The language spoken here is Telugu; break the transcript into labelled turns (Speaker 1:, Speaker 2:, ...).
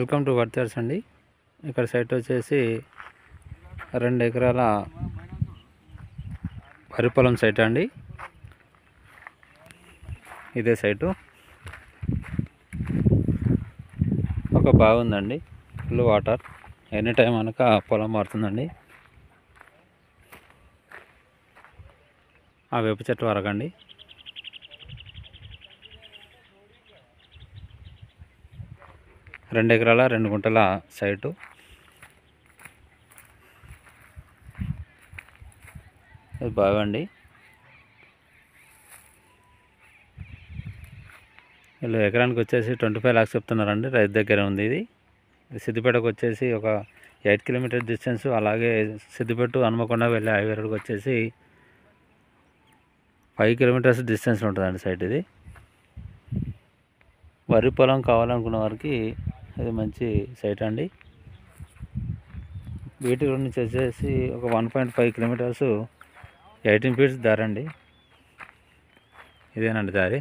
Speaker 1: వెల్కమ్ టు వర్తర్స్ అండి. ఇక్కడ సైట్ వచ్చేసి 2 ఎకరాల వరి పొలం సైట్ అండి. ఇదే సైటు. ఒక బాగుందండి, ఫుల్ వాటర్, ఎనీ టైం అనక పొలం మారుతుందండి. ఆ వేప చెట్టు వరకండి. రెండు ఎకరాల 2 గుంటల సైటు. ఇది బాగండి. వీళ్ళు ఎకరానికి వచ్చేసి 25 lakhs చెప్తున్నారండి. రైతు దగ్గర ఉంది ఇది. సిద్దిపేటకు వచ్చేసి ఒక 8 కిలోమీటర్ డిస్టెన్స్. అలాగే సిద్దిపేట హనుమకొండ వెళ్ళే హైవే రోడ్కి వచ్చేసి 5 కిలోమీటర్స్ డిస్టెన్స్ ఉంటుందండి సైట్ ఇది. వరి పొలం కావాలనుకున్న వారికి ఇది మంచి సైట్ అండి. వీటి నుంచి వచ్చేసి ఒక 1.5 కిలోమీటర్స్ 18 feet దారి అండి. ఇదేనండి దారి.